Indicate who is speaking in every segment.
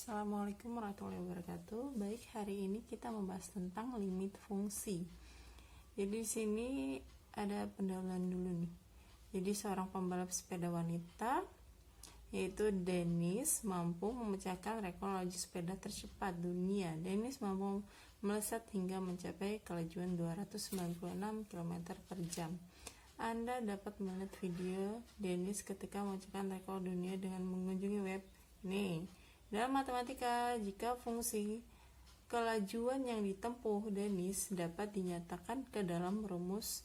Speaker 1: Assalamualaikum warahmatullahi wabarakatuh. Baik, hari ini kita membahas tentang limit fungsi. Jadi di sini ada pendahuluan dulu nih. Jadi seorang pembalap sepeda wanita yaitu Dennis mampu memecahkan rekor laju sepeda tercepat dunia. Dennis mampu melesat hingga mencapai kelajuan 296 km per jam. Anda dapat melihat video Dennis ketika memecahkan rekor dunia dengan mengunjungi web ini. Dalam matematika, jika fungsi kelajuan yang ditempuh Dennis dapat dinyatakan ke dalam rumus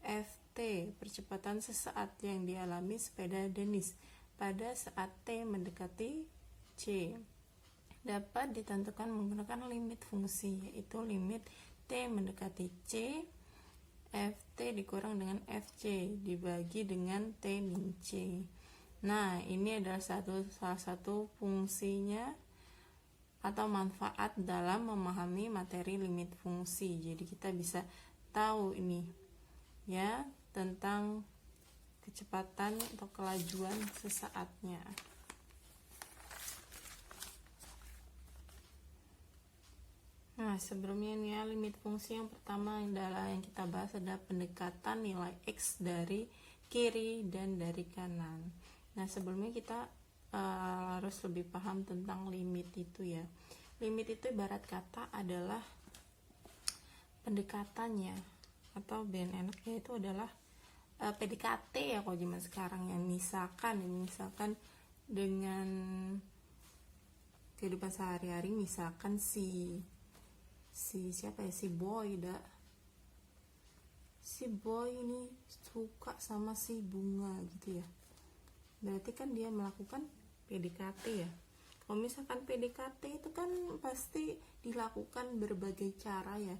Speaker 1: Ft, percepatan sesaat yang dialami sepeda Dennis pada saat T mendekati C, dapat ditentukan menggunakan limit fungsi, yaitu limit T mendekati C, Ft dikurang dengan Fc dibagi dengan T min C. Nah, ini adalah salah satu fungsinya atau manfaat dalam memahami materi limit fungsi. Jadi kita bisa tahu ini ya tentang kecepatan atau kelajuan sesaatnya. Nah, sebelumnya nih ya, limit fungsi yang pertama adalah yang kita bahas adalah pendekatan nilai X dari kiri dan dari kanan. Nah, sebelumnya kita harus lebih paham tentang limit itu ya. Limit itu ibarat kata adalah pendekatannya atau BNN-nya itu adalah PDKT ya kalau zaman sekarang yang misalkan dengan kehidupan sehari-hari, misalkan si boy ini suka sama si bunga gitu ya. Berarti kan dia melakukan PDKT ya. Kalau misalkan PDKT itu kan pasti dilakukan berbagai cara ya,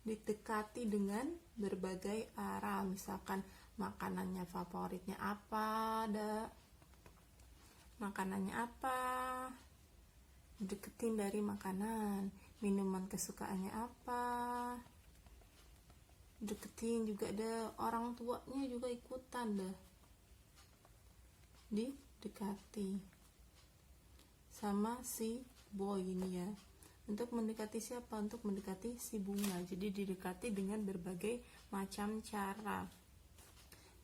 Speaker 1: didekati dengan berbagai arah. Misalkan makanannya favoritnya apa, deketin dari makanan. Minuman kesukaannya apa, deketin juga orang tuanya juga ikutan didekati sama si boy ini ya. Untuk mendekati siapa? Untuk mendekati si bunga. Jadi didekati dengan berbagai macam cara.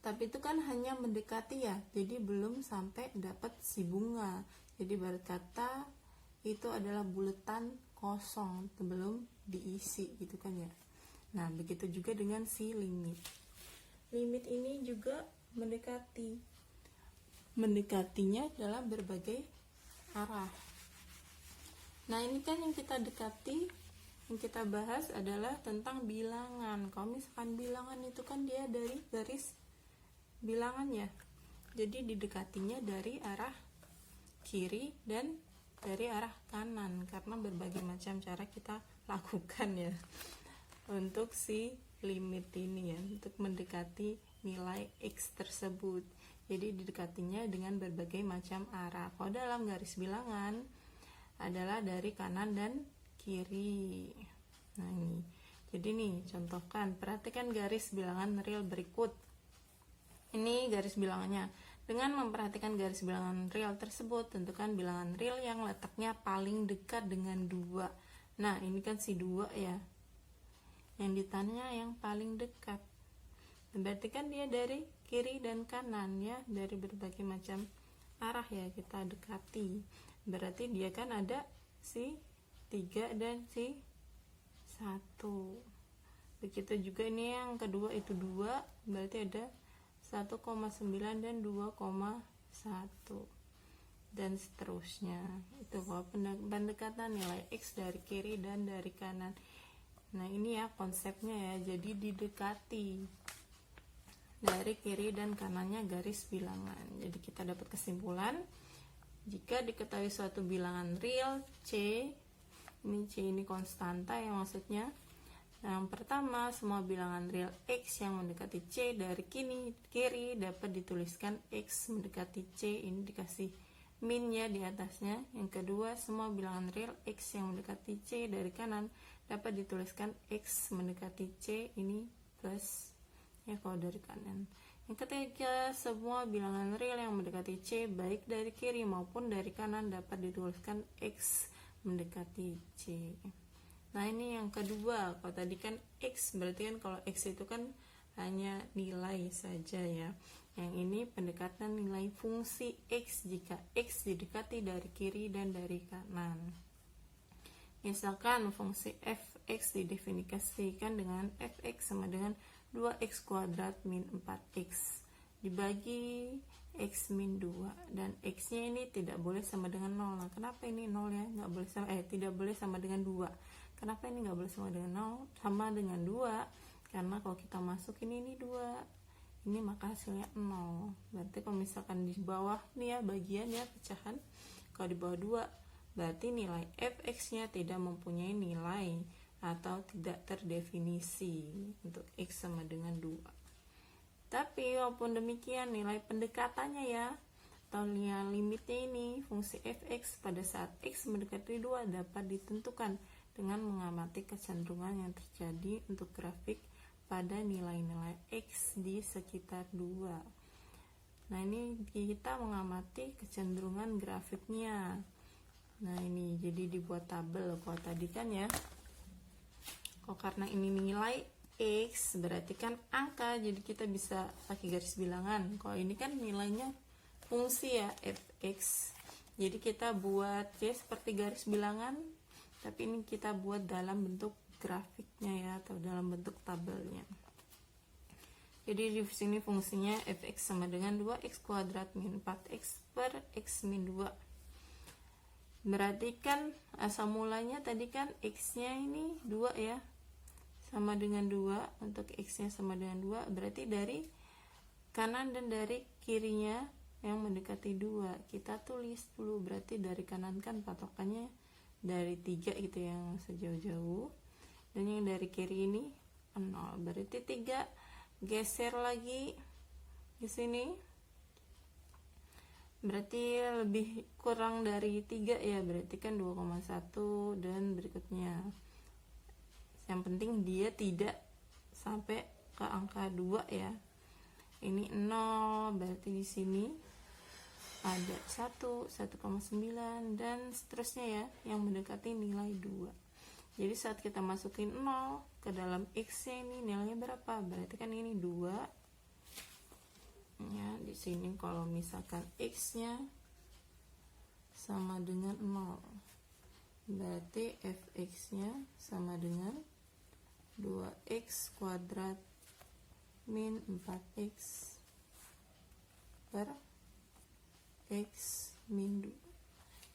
Speaker 1: Tapi itu kan hanya mendekati ya, jadi belum sampai dapat si bunga. Jadi berkata itu adalah buletan kosong, belum diisi gitu kan ya. Nah, begitu juga dengan si limit. Limit ini juga mendekatinya dalam berbagai arah. Nah, ini kan yang kita dekati, yang kita bahas adalah tentang bilangan. Kalau misalkan bilangan itu kan dia dari garis bilangan ya, jadi didekatinya dari arah kiri dan dari arah kanan, karena berbagai macam cara kita lakukan ya untuk si limit ini ya, untuk mendekati nilai X tersebut. Jadi didekatinya dengan berbagai macam arah. Kalau dalam garis bilangan adalah dari kanan dan kiri. Nah, ini. Jadi nih, contohkan, perhatikan garis bilangan real berikut. Ini garis bilangannya. Dengan memperhatikan garis bilangan real tersebut, tentukan bilangan real yang letaknya paling dekat dengan 2. Nah, ini kan si 2 ya. Yang ditanya yang paling dekat. Berarti kan dia dari kiri dan kanan ya, dari berbagai macam arah ya kita dekati. Berarti dia kan ada si 3 dan si 1. Begitu juga ini yang kedua itu 2, berarti ada 1,9 dan 2,1 dan seterusnya. Itu kalau pendekatan nilai X dari kiri dan dari kanan. Nah, ini ya konsepnya ya. Jadi didekati dari kiri dan kanannya garis bilangan. Jadi kita dapat kesimpulan, jika diketahui suatu bilangan real C ini konstanta ya maksudnya. Yang pertama, semua bilangan real X yang mendekati C dari kiri dapat dituliskan X mendekati C, ini dikasih min ya di atasnya. Yang kedua, semua bilangan real X yang mendekati C dari kanan dapat dituliskan X mendekati C, ini plus ya kalau dari kanan. Yang ketiga, semua bilangan real yang mendekati C baik dari kiri maupun dari kanan dapat dituliskan X mendekati C. Nah ini yang kedua, kalau tadi kan X, berarti kan kalau X itu kan hanya nilai saja ya. Yang ini pendekatan nilai fungsi X jika X didekati dari kiri dan dari kanan. Misalkan fungsi fx didefinisikan dengan fx sama dengan 2x kuadrat min 4x dibagi x min 2, dan x nya ini tidak boleh sama dengan 0. Nah, kenapa ini 0 ya? Nggak boleh sama, tidak boleh sama dengan 2. Kenapa ini nggak boleh sama dengan 0? Sama dengan 2 karena kalau kita masukin ini 2 ini maka hasilnya 0. Berarti kalau misalkan di bawah nih ya bagian ya pecahan, kalau di bawah 2 berarti nilai fx nya tidak mempunyai nilai atau tidak terdefinisi untuk x sama dengan 2. Tapi walaupun demikian nilai pendekatannya ya atau nilai limitnya ini fungsi fx pada saat x mendekati 2 dapat ditentukan dengan mengamati kecenderungan yang terjadi untuk grafik pada nilai-nilai x di sekitar 2. Nah ini kita mengamati kecenderungan grafiknya. Nah ini jadi dibuat tabel. Kalau tadi kan ya, kalau karena ini nilai X berarti kan angka, jadi kita bisa pakai garis bilangan. Kalau ini kan nilainya fungsi ya fx, jadi kita buat ya seperti garis bilangan, tapi ini kita buat dalam bentuk grafiknya ya, atau dalam bentuk tabelnya. Jadi di sini fungsinya fx sama dengan 2x kuadrat min 4x per x min 2. Berarti kan asal mulanya tadi kan x nya ini 2 ya, sama dengan 2. Untuk x nya sama dengan 2 berarti dari kanan dan dari kirinya yang mendekati 2 kita tulis dulu. Berarti dari kanan kan patokannya dari 3 gitu yang sejauh-jauh, dan yang dari kiri ini 0. Berarti 3 geser lagi di sini, berarti lebih kurang dari 3 ya, berarti kan 2,1 dan berikutnya. Yang penting dia tidak sampai ke angka 2 ya. Ini 0, berarti di sini ada 1, 1,9 dan seterusnya ya yang mendekati nilai 2. Jadi saat kita masukin 0 ke dalam x nya ini nilainya berapa? Berarti kan ini 2. Ya, di sini kalau misalkan x-nya sama dengan 0, berarti fx-nya sama dengan 2x kuadrat min 4x per x min 2.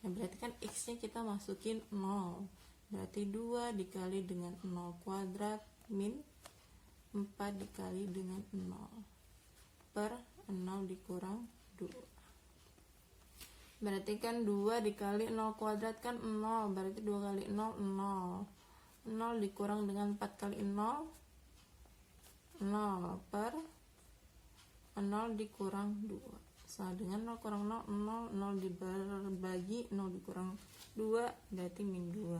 Speaker 1: Nah, berarti kan x-nya kita masukin 0. Berarti 2 dikali dengan 0 kuadrat min 4 dikali dengan 0 per 0 dikurang 2. Berarti kan 2 dikali 0 kuadrat kan 0, berarti 2 kali 0 0. 0 dikurang dengan 4 kali 0 0 per 0 dikurang 2 sama dengan 0 kurang 0 0. 0 dibagi 0 dikurang 2 berarti min 2.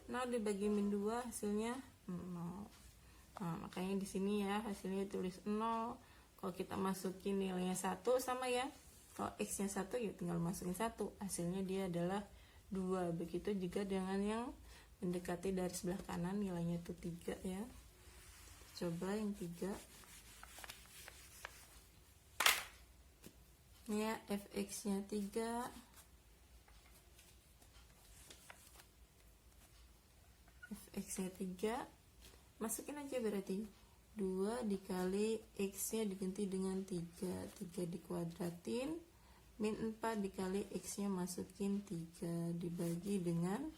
Speaker 1: 0 dibagi min 2 hasilnya 0. Nah, makanya di sini ya hasilnya tulis 0. Kalau kita masukin nilainya 1 sama ya, kalau x nya 1 ya tinggal masukin 1, hasilnya dia adalah 2. Begitu juga dengan yang mendekati dari sebelah kanan nilainya itu 3 ya. Coba yang 3 ini ya, fx nya 3, fx nya 3 masukin aja, berarti 2 dikali x nya diganti dengan 3 dikuadratin min 4 dikali x nya masukin 3 dibagi dengan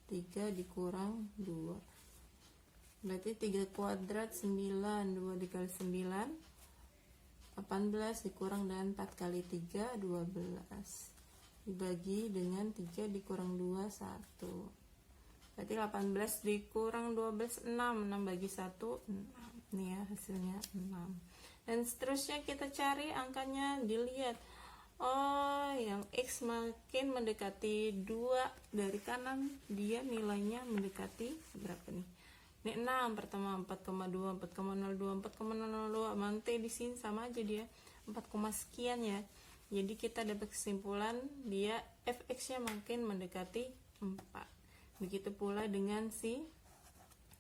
Speaker 1: 3 dikurang 2, berarti 3 kuadrat 9, 2 dikali 9 18 dikurang dengan 4 kali 3 12 dibagi dengan 3 dikurang 2 1, berarti 18 dikurang 12 6 bagi 1 6. Nih ya hasilnya 6. Dan seterusnya kita cari angkanya, dilihat. Oh, yang x makin mendekati 2 dari kanan, dia nilainya mendekati berapa nih? Ini 6 pertama 4,2, 4,02, 4,002, mantai di sini sama aja dia 4, sekian ya. Jadi kita dapat kesimpulan dia fx-nya makin mendekati 4. Begitu pula dengan si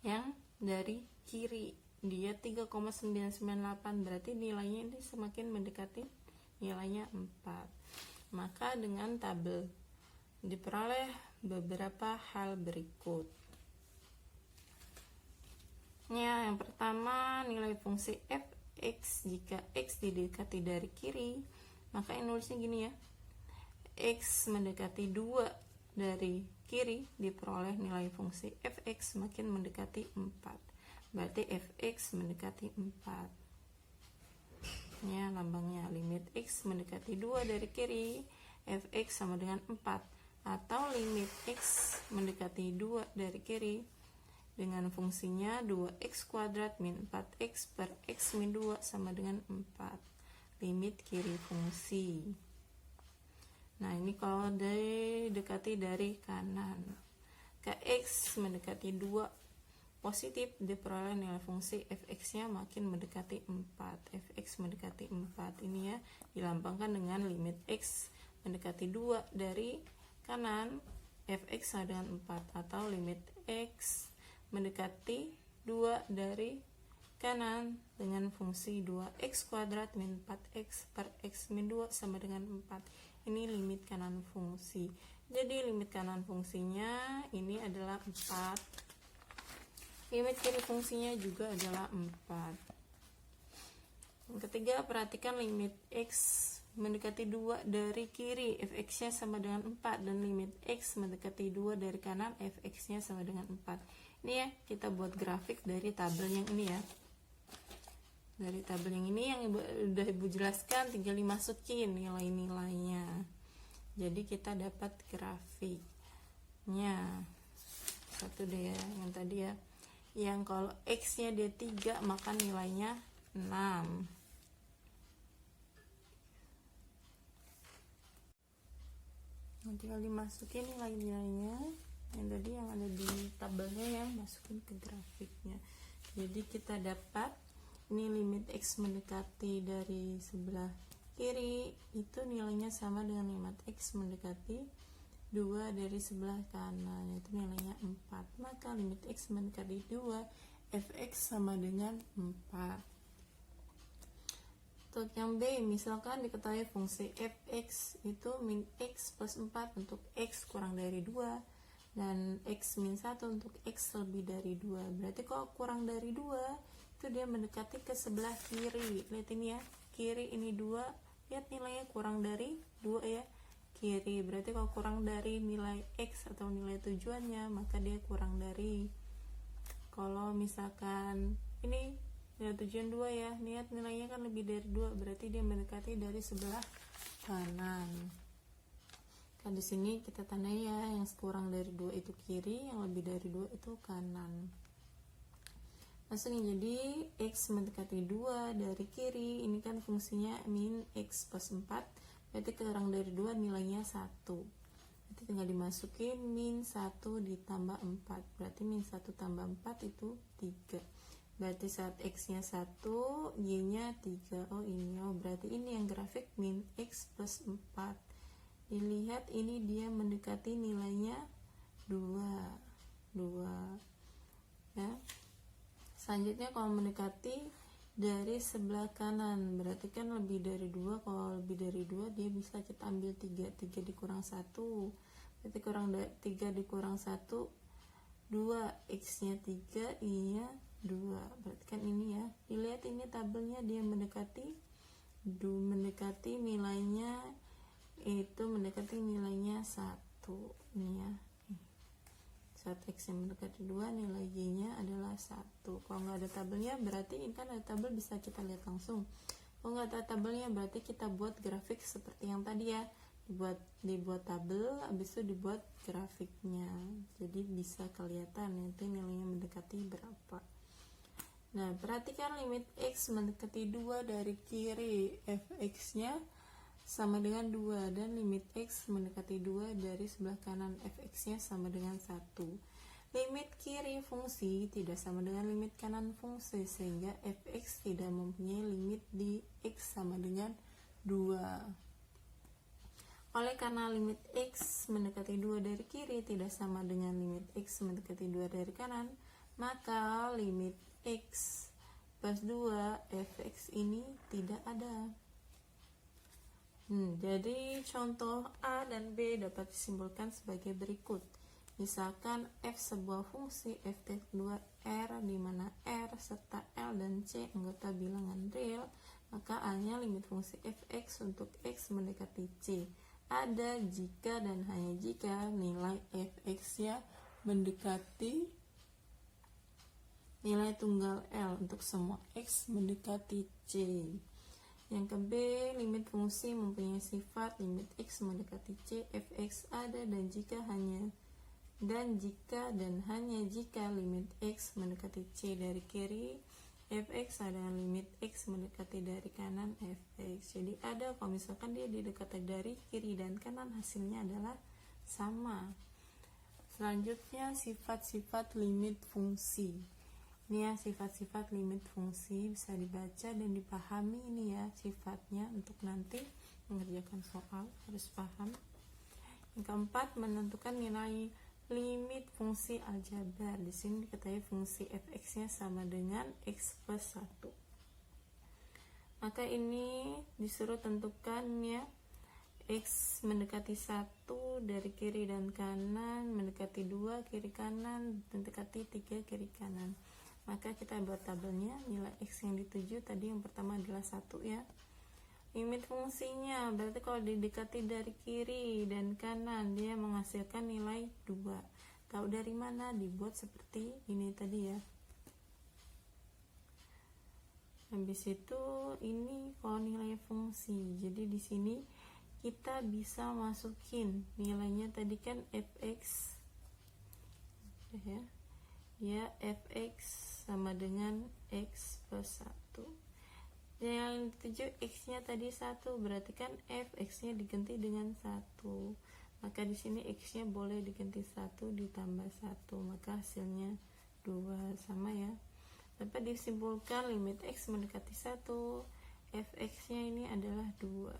Speaker 1: yang dari kiri, dia 3,998, berarti nilainya ini semakin mendekati nilainya 4. Maka dengan tabel diperoleh beberapa hal berikut. Yang pertama, nilai fungsi fx jika x didekati dari kiri, maka yang nulisnya gini ya, x mendekati 2 dari kiri, diperoleh nilai fungsi fx makin mendekati 4. Berarti fx mendekati 4. Ya, lambangnya limit x mendekati 2 dari kiri, fx sama dengan 4. Atau limit x mendekati 2 dari kiri dengan fungsinya 2x kuadrat min 4x per x min 2 sama dengan 4. Limit kiri fungsi. Nah, ini kalau didekati dari kanan, ke x mendekati 2 positif, diperoleh nilai fungsi fx-nya makin mendekati 4. Fx mendekati 4 ini ya dilambangkan dengan limit x mendekati 2 dari kanan, fx sama dengan 4, atau limit x mendekati 2 dari kanan dengan fungsi 2x kuadrat min 4x per x min 2 sama dengan 4. Ini limit kanan fungsi. Jadi limit kanan fungsinya ini adalah 4. Limit kiri fungsinya juga adalah 4. Yang ketiga, perhatikan limit x mendekati 2 dari kiri, fx-nya sama dengan 4, dan limit x mendekati 2 dari kanan, fx-nya sama dengan 4. Ini ya, kita buat grafik dari tabel yang ini ya. Dari tabel yang ini yang udah Ibu jelaskan, tinggal dimasukin nilai-nilainya. Jadi kita dapat grafiknya. Satu deh ya, yang tadi ya. Yang kalau x-nya dia 3, maka nilainya 6. Nanti tinggal dimasukin nilai-nilainya yang tadi yang ada di tabelnya, yang masukin ke grafiknya. Jadi kita dapat ini limit x mendekati dari sebelah kiri itu nilainya sama dengan limit x mendekati 2 dari sebelah kanan, itu nilainya 4. Maka limit x mendekati 2, fx sama dengan 4. Untuk yang B, misalkan diketahui fungsi fx itu min x plus 4 untuk x kurang dari 2 dan x min 1 untuk x lebih dari 2. Berarti kalau kurang dari 2 itu dia mendekati ke sebelah kiri. Lihat ini ya, kiri ini 2, lihat nilainya kurang dari 2 ya, kiri. Berarti kalau kurang dari nilai x atau nilai tujuannya, maka dia kurang dari. Kalau misalkan ini nilai tujuan 2 ya, lihat nilainya kan lebih dari 2, berarti dia mendekati dari sebelah kanan. Kan di sini kita tandai ya, yang kurang dari 2 itu kiri, yang lebih dari 2 itu kanan. Langsung jadi x mendekati 2 dari kiri, ini kan fungsinya min x plus 4, berarti kurang dari 2 nilainya 1. Berarti tinggal dimasukin min 1 ditambah 4, berarti min 1 tambah 4 itu 3. Berarti saat x-nya 1, y-nya 3. Oh ini, oh berarti ini yang grafik min x plus 4. Dilihat ini dia mendekati nilainya 2 ya. Selanjutnya kalau mendekati dari sebelah kanan, berarti kan lebih dari 2. Kalau lebih dari 2 dia bisa kita ambil 3 dikurang 1, berarti 3 dikurang 1 2, x nya 3, y nya 2. Berarti kan ini ya, dilihat ini tabelnya dia mendekati nilainya itu mendekati nilainya 1. Ini ya, saat x yang mendekati 2, nilai y nya adalah 1. Kalau nggak ada tabelnya, berarti ini kan ada tabel, bisa kita lihat langsung. Kalau nggak ada tabelnya, berarti kita buat grafik seperti yang tadi ya, dibuat tabel, habis itu dibuat grafiknya, jadi bisa kelihatan nanti nilainya mendekati berapa. Nah, perhatikan limit x mendekati 2 dari kiri, fx nya sama dengan 2, dan limit x mendekati 2 dari sebelah kanan, fx nya sama dengan 1. limit kiri fungsi tidak sama dengan limit kanan fungsi, sehingga fx tidak mempunyai limit di x sama dengan 2. Oleh karena limit x mendekati 2 dari kiri tidak sama dengan limit x mendekati 2 dari kanan, maka limit x plus 2 fx ini tidak ada. Jadi contoh A dan B dapat disimpulkan sebagai berikut. Misalkan f sebuah fungsi f kedua r, di mana r serta l dan c anggota bilangan real, maka A-nya limit fungsi fx untuk x mendekati c ada jika dan hanya jika nilai fx-nya mendekati nilai tunggal L untuk semua x mendekati c. Yang ke B, limit fungsi mempunyai sifat limit x mendekati c fx ada dan jika dan hanya jika limit x mendekati c dari kiri fx ada limit x mendekati dari kanan fx. Jadi ada kalau misalkan dia didekati dari kiri dan kanan, hasilnya adalah sama. Selanjutnya sifat-sifat limit fungsi. Ini ya sifat-sifat limit fungsi, bisa dibaca dan dipahami ini ya sifatnya untuk nanti mengerjakan soal, harus paham. Yang keempat, menentukan nilai limit fungsi aljabar. Di sini diketahui fungsi fx-nya sama dengan x plus 1. Maka ini disuruh tentukan ya x mendekati 1 dari kiri dan kanan, mendekati 2 kiri kanan, mendekati 3 kiri kanan. Maka kita buat tabelnya. Nilai x yang dituju tadi yang pertama adalah 1 ya. Limit fungsinya berarti kalau didekati dari kiri dan kanan dia menghasilkan nilai 2. Tahu dari mana? Dibuat seperti ini tadi ya. Habis itu ini kalau nilai fungsi. Jadi di sini kita bisa masukin nilainya tadi kan fx ya fx sama dengan x plus 1. Yang dituju x-nya tadi 1, berarti kan fx-nya diganti dengan 1. Maka di sini x-nya boleh diganti 1 ditambah 1, maka hasilnya 2 sama ya. Dapat disimpulkan limit x mendekati 1, fx-nya ini adalah 2.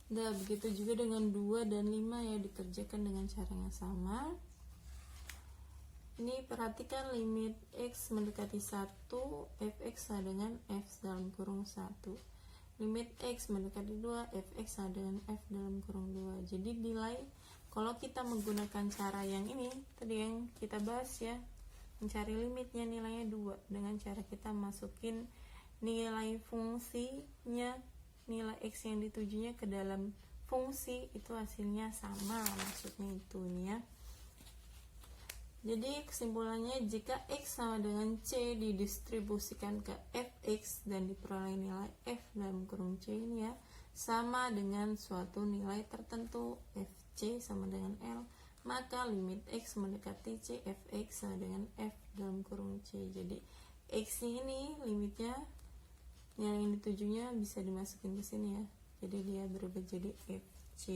Speaker 1: Nah, begitu juga dengan 2 dan 5 ya, dikerjakan dengan cara yang sama. Ini perhatikan limit x mendekati 1, fx sama dengan f dalam kurung 1. Limit x mendekati 2, fx sama dengan f dalam kurung 2. Jadi nilai, kalau kita menggunakan cara yang ini, tadi yang kita bahas ya, mencari limitnya nilainya 2, dengan cara kita masukin nilai fungsinya, nilai x yang ditujunya ke dalam fungsi, itu hasilnya sama, maksudnya itu nih ya. Jadi kesimpulannya, jika x sama dengan c didistribusikan ke fx dan diperoleh nilai f dalam kurung c ini ya, sama dengan suatu nilai tertentu fc sama dengan L, maka limit x mendekati c fx sama dengan f dalam kurung c. Jadi x ini limitnya yang ditujunya bisa dimasukin ke sini ya, jadi dia berubah jadi fc.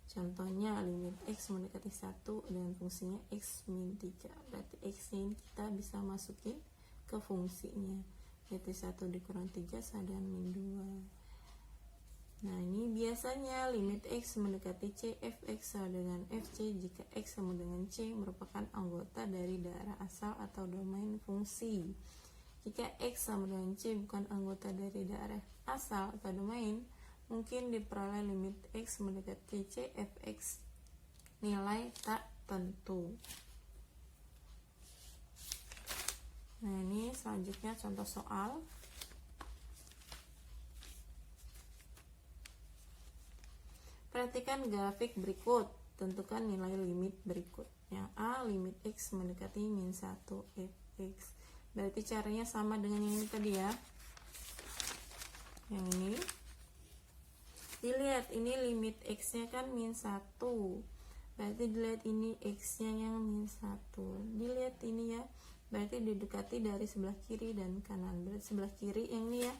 Speaker 1: Contohnya limit x mendekati 1 dengan fungsinya x min 3, berarti x ini kita bisa masukin ke fungsinya, yaitu 1 dikurang 3 sama dengan min 2. Nah ini biasanya limit x mendekati c fx sama dengan fc jika x sama dengan c merupakan anggota dari daerah asal atau domain fungsi. Jika x sama dengan c bukan anggota dari daerah asal atau domain, mungkin diperoleh limit x mendekati c fx nilai tak tentu. Nah ini selanjutnya contoh soal. Perhatikan grafik berikut, tentukan nilai limit berikut. Yang A, limit x mendekati min 1 fx. Berarti caranya sama dengan yang ini tadi ya. Yang ini dilihat, ini limit x nya kan min 1, berarti dilihat ini x nya yang min 1. Dilihat ini ya, berarti didekati dari sebelah kiri dan kanan. Berarti sebelah kiri yang ini ya,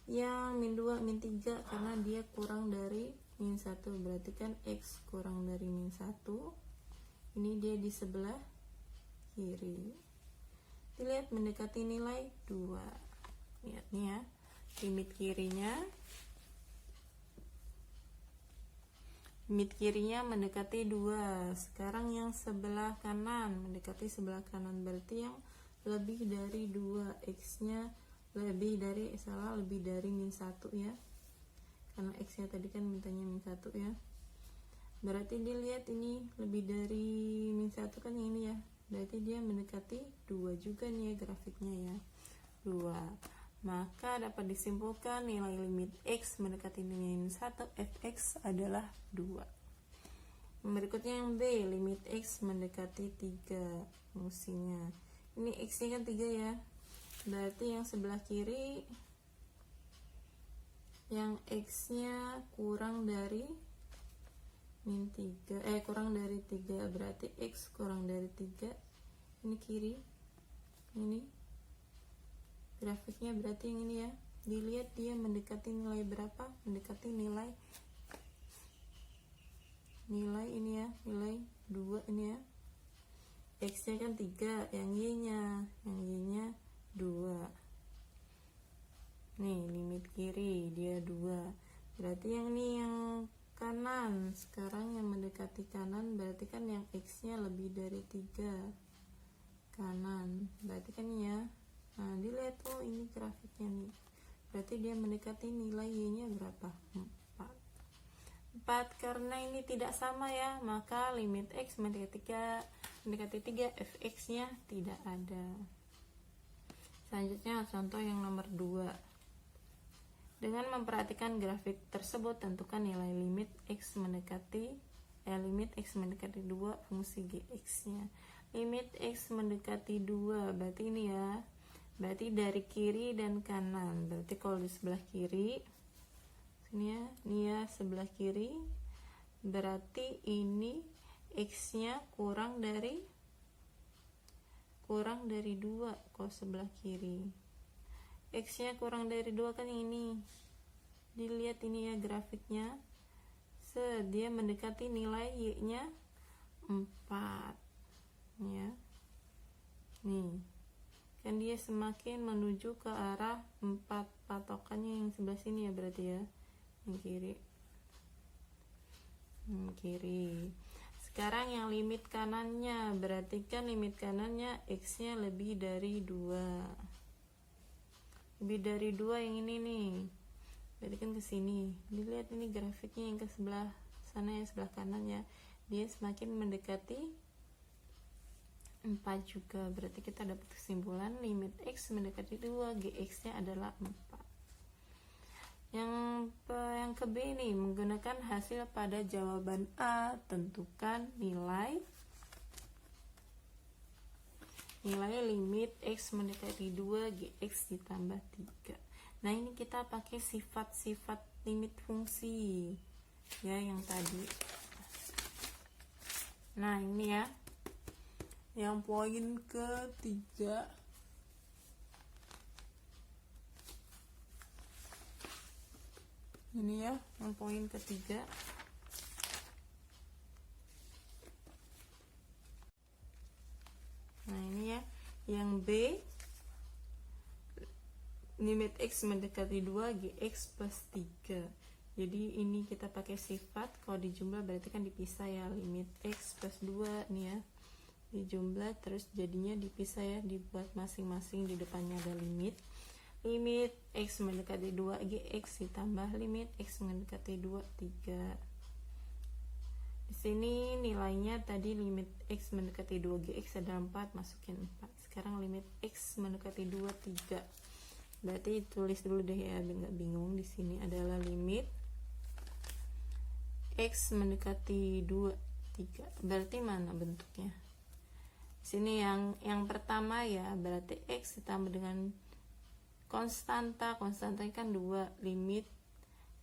Speaker 1: yang min 2, min 3 karena dia kurang dari min 1, berarti kan X kurang dari min 1. Ini dia di sebelah kiri. Dilihat mendekati nilai 2. Lihat nih ya, limit kirinya mendekati 2. Sekarang yang sebelah kanan mendekati sebelah kanan, berarti yang lebih dari 2, X nya lebih dari min 1 ya, karena X nya tadi kan mintanya min 1 ya. Berarti dilihat ini lebih dari min 1 kan yang ini ya, berarti dia mendekati 2 juga nih ya grafiknya ya, 2. Maka dapat disimpulkan nilai limit X mendekati nilai min 1 fx adalah 2. Berikutnya yang B, limit X mendekati 3 fungsinya. Ini X nya kan 3 ya, berarti yang sebelah kiri yang X nya kurang dari min 3, kurang dari 3, berarti X kurang dari 3. Ini kiri, ini grafiknya berarti yang ini ya. Dilihat dia mendekati nilai berapa, mendekati nilai ini ya, nilai 2 ini ya. X nya kan 3, yang Y nya 2. Nih limit kiri dia 2, berarti yang ini yang kanan. Sekarang yang mendekati kanan berarti kan yang X nya lebih dari 3 kanan, berarti kan ya. Nah dilihat, oh ini grafiknya nih, berarti dia mendekati nilai Y nya berapa, 4. Karena ini tidak sama ya, maka limit X mendekati 3 fx nya tidak ada. Selanjutnya contoh yang nomor 2. Dengan memperhatikan grafik tersebut, tentukan nilai limit X mendekati 2 fungsi Gx nya. Limit X mendekati 2 berarti ini ya, berarti dari kiri dan kanan. Berarti kalau di sebelah kiri sini ya, ini ya sebelah kiri, berarti ini X nya kurang dari 2 kalau sebelah kiri. X nya kurang dari 2 kan ini. Dilihat ini ya grafiknya, dia mendekati nilai Y nya 4 ya. Nih kan dia semakin menuju ke arah 4, patokannya yang sebelah sini ya, berarti ya yang kiri. Sekarang yang limit kanannya, berarti kan limit kanannya X nya lebih dari 2. Lebih dari 2 yang ini nih, berarti kan ke sini. Dilihat ini grafiknya yang ke sebelah sana ya, sebelah kanan ya, dia semakin mendekati 4 juga. Berarti kita dapat kesimpulan limit X mendekati 2, Gx nya adalah 4. Yang ke B nih, menggunakan hasil pada jawaban A, tentukan nilai limit X mendekati 2 Gx ditambah 3. Nah ini kita pakai sifat-sifat limit fungsi ya yang tadi. Nah ini ya, yang poin ketiga, ini ya yang poin ketiga. Nah ini ya yang B, limit X mendekati 2 Gx plus 3. Jadi ini kita pakai sifat, kalau dijumlah berarti kan dipisah ya, limit X plus 2 nih ya, dijumlah terus jadinya dipisah ya, dibuat masing-masing di depannya ada limit X mendekati 2 Gx ditambah limit X mendekati 2 3. Di sini nilainya tadi limit X mendekati 2 Gx adalah 4, masukin 4. Sekarang limit X mendekati 2 3. Berarti tulis dulu deh ya biar nggak bingung. Di sini adalah limit X mendekati 2 3. Berarti mana bentuknya? Di sini yang pertama ya, berarti X ditambah dengan konstanta kan 2, limit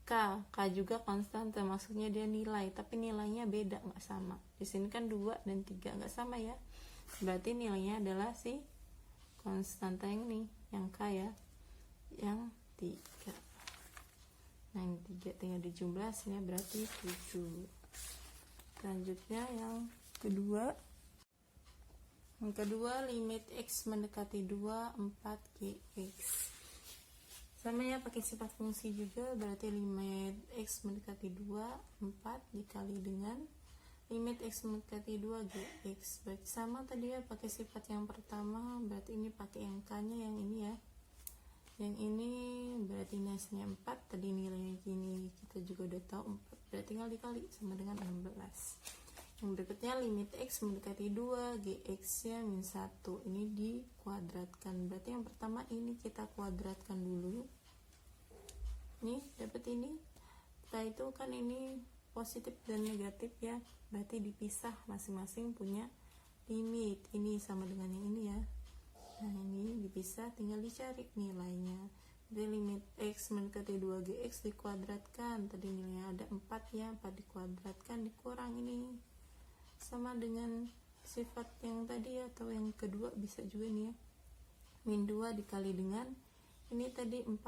Speaker 1: K juga konstanta, maksudnya dia nilai, tapi nilainya beda, nggak sama. Di sini kan 2 dan 3 nggak sama ya, berarti nilainya adalah si konstanta yang ini, yang K ya, yang 3. 3, tinggal dijumlah hasilnya berarti 7. Selanjutnya yang kedua, limit X mendekati 2, 4 Gx. Sama ya, pakai sifat fungsi juga, berarti limit X mendekati 2, 4 dikali dengan limit X mendekati 2 Gx. Berarti sama tadi ya, pakai sifat yang pertama, berarti ini pakai yang K-nya yang ini ya. Yang ini berarti hasilnya 4, tadi nilainya gini, kita juga udah tahu 4, berarti tinggal dikali sama dengan 16. Yang berikutnya limit X mendekati 2, Gx nya min 1, ini dikuadratkan. Berarti yang pertama ini kita kuadratkan dulu, nih dapat ini. Setelah itu kan ini positif dan negatif ya, berarti dipisah, masing-masing punya limit. Ini sama dengan yang ini ya. Nah ini dipisah, tinggal dicari nilainya. Jadi limit X mendekati 2 Gx dikuadratkan, tadi nilainya ada 4 ya, 4 dikuadratkan dikurang ini sama dengan sifat yang tadi ya, atau yang kedua bisa juga nih ya, min 2 dikali dengan ini tadi 4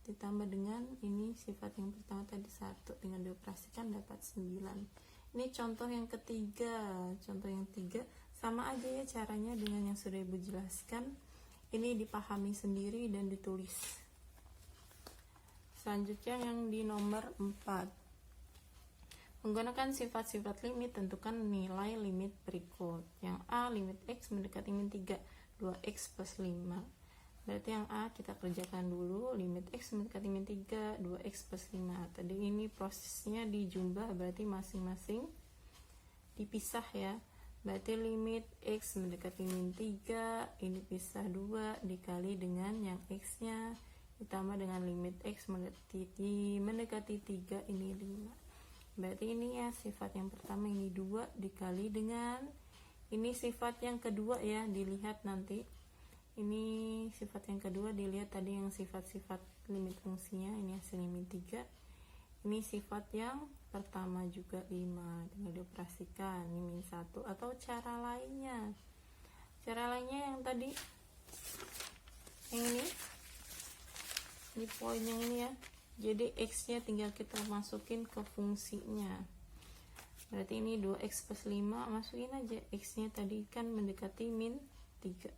Speaker 1: ditambah dengan ini sifat yang pertama tadi 1, dengan dioperasikan dapat 9. Ini contoh yang ketiga. Contoh yang ketiga sama aja ya caranya dengan yang sudah ibu jelaskan, ini dipahami sendiri dan ditulis. Selanjutnya yang di nomor 4, menggunakan sifat-sifat limit, tentukan nilai limit berikut. Yang A, limit X mendekati min 3, 2X plus 5. Berarti yang A kita kerjakan dulu, limit X mendekati min 3, 2X plus 5. Tadi ini prosesnya dijumlah, berarti masing-masing dipisah ya. Berarti limit X mendekati min 3, ini pisah 2 dikali dengan yang X nya ditambah dengan limit X mendekati 3, ini 5. Berarti ini ya sifat yang pertama, ini 2 dikali dengan ini sifat yang kedua ya, dilihat nanti. Ini sifat yang kedua, dilihat tadi yang sifat-sifat limit fungsinya, ini hasilnya min 3. Ini sifat yang pertama juga 5, tinggal dioperasikan, ini min 1. Atau cara lainnya yang tadi yang ini poin yang ini ya. Jadi X nya tinggal kita masukin ke fungsinya. Berarti ini 2X plus 5, masukin aja. X nya tadi kan mendekati min 3,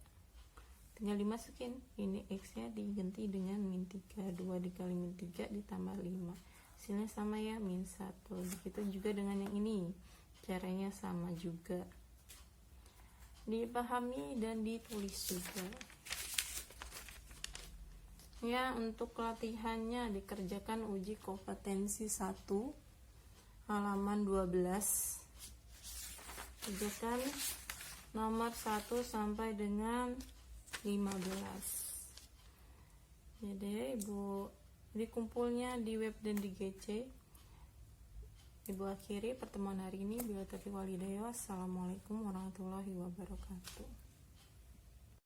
Speaker 1: tinggal dimasukin. Ini X nya diganti dengan min 3, 2 dikali min 3 ditambah 5, hasilnya sama ya, min 1. Begitu juga dengan yang ini, caranya sama juga, dipahami dan ditulis juga ya. Untuk latihannya dikerjakan uji kompetensi 1 halaman 12, kerjakan nomor 1 sampai dengan 15. Jadi ibu dikumpulnya di web dan di GC. Ibu akhiri pertemuan hari ini. Bila taufiq wal hidayah. Wassalamualaikum warahmatullahi wabarakatuh.